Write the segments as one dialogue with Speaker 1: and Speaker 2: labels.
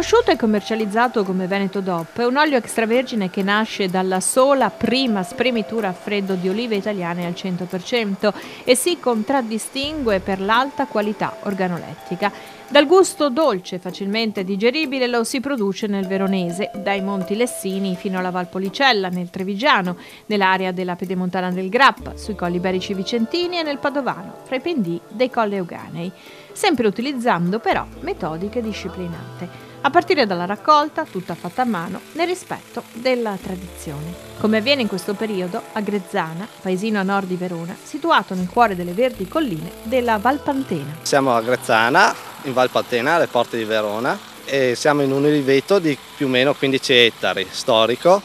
Speaker 1: Conosciuto e commercializzato come Veneto DOP, è un olio extravergine che nasce dalla sola prima spremitura a freddo di olive italiane al 100% e si contraddistingue per l'alta qualità organolettica. Dal gusto dolce facilmente digeribile lo si produce nel Veronese, dai Monti Lessini fino alla Valpolicella, nel Trevigiano, nell'area della Pedemontana del Grappa, sui Colli Iberici Vicentini e nel Padovano, fra i pendii dei Colli Euganei, sempre utilizzando però metodiche disciplinate. A partire dalla raccolta, tutta fatta a mano, nel rispetto della tradizione. Come avviene in questo periodo a Grezzana, paesino a nord di Verona, situato nel cuore delle verdi colline della Valpantena.
Speaker 2: Siamo a Grezzana, in Valpantena, alle porte di Verona, e siamo in un oliveto di più o meno 15 ettari, storico,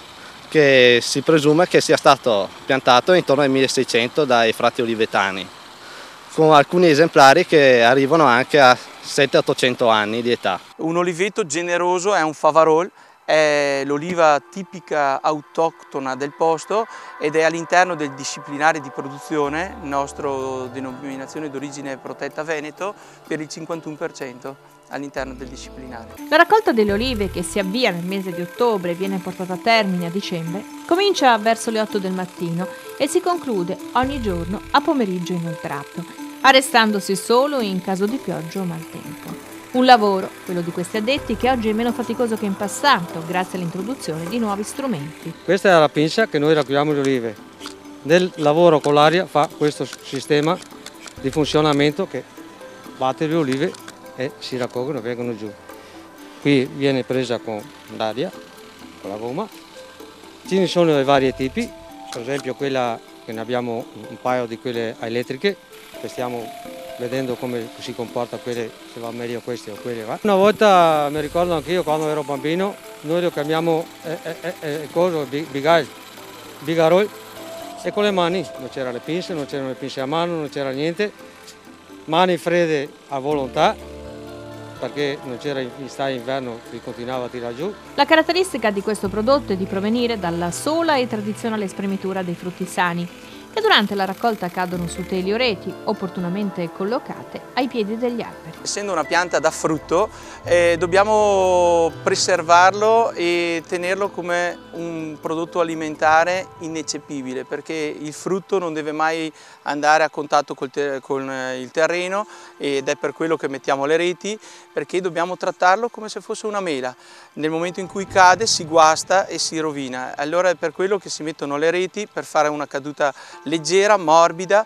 Speaker 2: che si presume che sia stato piantato intorno al 1600 dai frati olivetani, con alcuni esemplari che arrivano anche a 700-800 anni di età.
Speaker 3: Un oliveto generoso è un Favarol, è l'oliva tipica autoctona del posto ed è all'interno del disciplinare di produzione, nostro denominazione d'origine protetta Veneto, per il 51% all'interno del disciplinare.
Speaker 1: La raccolta delle olive, che si avvia nel mese di ottobre e viene portata a termine a dicembre, comincia verso le 8 del mattino e si conclude ogni giorno a pomeriggio inoltrato, arrestandosi solo in caso di pioggia o maltempo. Un lavoro, quello di questi addetti, che oggi è meno faticoso che in passato, grazie all'introduzione di nuovi strumenti.
Speaker 4: Questa è la pinza che noi raccogliamo le olive. Nel lavoro con l'aria fa questo sistema di funzionamento che batte le olive e si raccolgono e vengono giù. Qui viene presa con l'aria, con la gomma. Ce ne sono i vari tipi, per esempio quella che ne abbiamo un paio di quelle elettriche, che stiamo vedendo come si comporta quelle, se va meglio queste o quelle va. Una volta mi ricordo anch'io quando ero bambino, noi lo chiamiamo bigarol, e con le mani, non c'erano le pinze a mano, non c'era niente, mani fredde a volontà, perché non c'era in inverno, si continuava a tirare giù.
Speaker 1: La caratteristica di questo prodotto è di provenire dalla sola e tradizionale spremitura dei frutti sani, che durante la raccolta cadono su teli o reti, opportunamente collocate ai piedi degli alberi.
Speaker 3: Essendo una pianta da frutto, dobbiamo preservarlo e tenerlo come un prodotto alimentare ineccepibile, perché il frutto non deve mai andare a contatto con il terreno, ed è per quello che mettiamo le reti, perché dobbiamo trattarlo come se fosse una mela. Nel momento in cui cade si guasta e si rovina, allora è per quello che si mettono le reti, per fare una caduta leggera, morbida,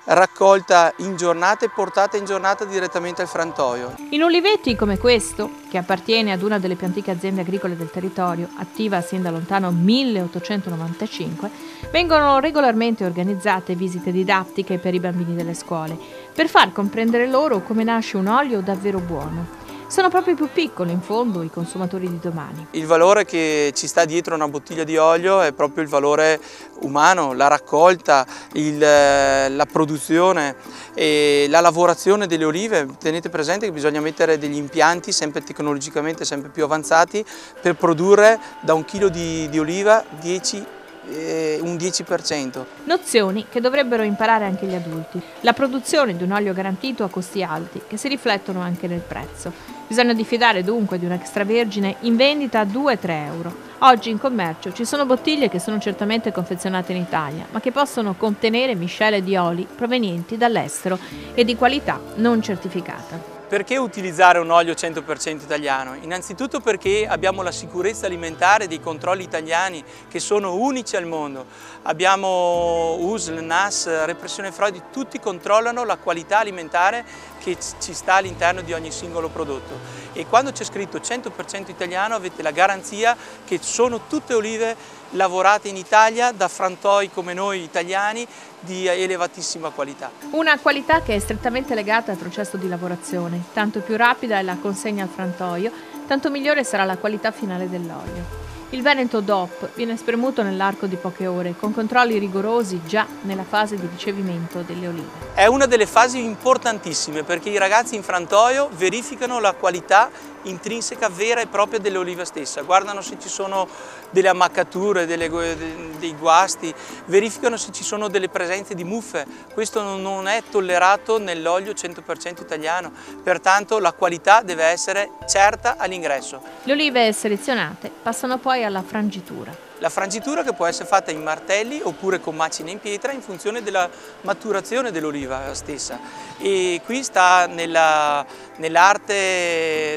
Speaker 3: raccolta in giornata e portata in giornata direttamente al frantoio.
Speaker 1: In uliveti come questo, che appartiene ad una delle più antiche aziende agricole del territorio, attiva sin da lontano 1895, vengono regolarmente organizzate visite didattiche per i bambini delle scuole, per far comprendere loro come nasce un olio davvero buono. Sono proprio i più piccoli, in fondo, i consumatori di domani.
Speaker 3: Il valore che ci sta dietro una bottiglia di olio è proprio il valore umano, la raccolta, la produzione e la lavorazione delle olive. Tenete presente che bisogna mettere degli impianti sempre tecnologicamente sempre più avanzati per produrre da un chilo di oliva un 10%.
Speaker 1: Nozioni che dovrebbero imparare anche gli adulti. La produzione di un olio garantito a costi alti, che si riflettono anche nel prezzo. Bisogna diffidare dunque di un extravergine in vendita a 2-3 euro. Oggi in commercio ci sono bottiglie che sono certamente confezionate in Italia, ma che possono contenere miscele di oli provenienti dall'estero e di qualità non certificata.
Speaker 3: Perché utilizzare un olio 100% italiano? Innanzitutto perché abbiamo la sicurezza alimentare dei controlli italiani che sono unici al mondo. Abbiamo USL, NAS, Repressione Frodi, tutti controllano la qualità alimentare che ci sta all'interno di ogni singolo prodotto. E quando c'è scritto 100% italiano avete la garanzia che sono tutte olive lavorate in Italia da frantoi come noi italiani di elevatissima qualità.
Speaker 1: Una qualità che è strettamente legata al processo di lavorazione. Tanto più rapida è la consegna al frantoio, tanto migliore sarà la qualità finale dell'olio. Il Veneto DOP viene spremuto nell'arco di poche ore, con controlli rigorosi già nella fase di ricevimento delle olive.
Speaker 3: È una delle fasi importantissime perché i ragazzi in frantoio verificano la qualità intrinseca vera e propria dell'oliva stessa, guardano se ci sono delle ammaccature, dei guasti, verificano se ci sono delle presenze di muffe. Questo non è tollerato nell'olio 100% italiano, pertanto la qualità deve essere certa all'ingresso.
Speaker 1: Le olive selezionate passano poi alla frangitura.
Speaker 3: La frangitura che può essere fatta in martelli oppure con macine in pietra in funzione della maturazione dell'oliva stessa. E qui sta nell'arte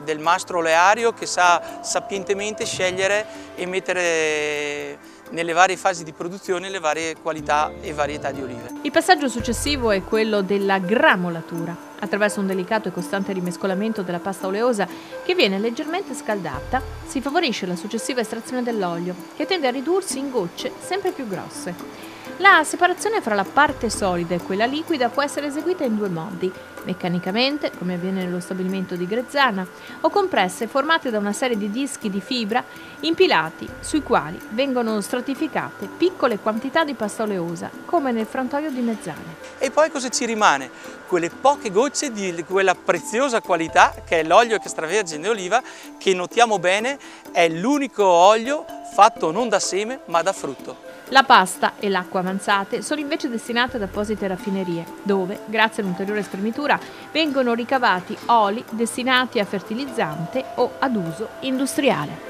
Speaker 3: del mastro oleario che sa sapientemente scegliere e mettere nelle varie fasi di produzione le varie qualità e varietà di olive.
Speaker 1: Il passaggio successivo è quello della gramolatura. Attraverso un delicato e costante rimescolamento della pasta oleosa che viene leggermente scaldata, si favorisce la successiva estrazione dell'olio, che tende a ridursi in gocce sempre più grosse. La separazione fra la parte solida e quella liquida può essere eseguita in due modi: meccanicamente, come avviene nello stabilimento di Grezzana, o con presse formate da una serie di dischi di fibra impilati sui quali vengono stratificate piccole quantità di pasta oleosa, come nel frantoio di Mezzane.
Speaker 3: E poi cosa ci rimane? Quelle poche gocce di quella preziosa qualità che è l'olio extravergine di oliva, che notiamo bene è l'unico olio fatto non da seme ma da frutto.
Speaker 1: La pasta e l'acqua avanzate sono invece destinate ad apposite raffinerie, dove, grazie all'ulteriore spremitura, vengono ricavati oli destinati a fertilizzante o ad uso industriale.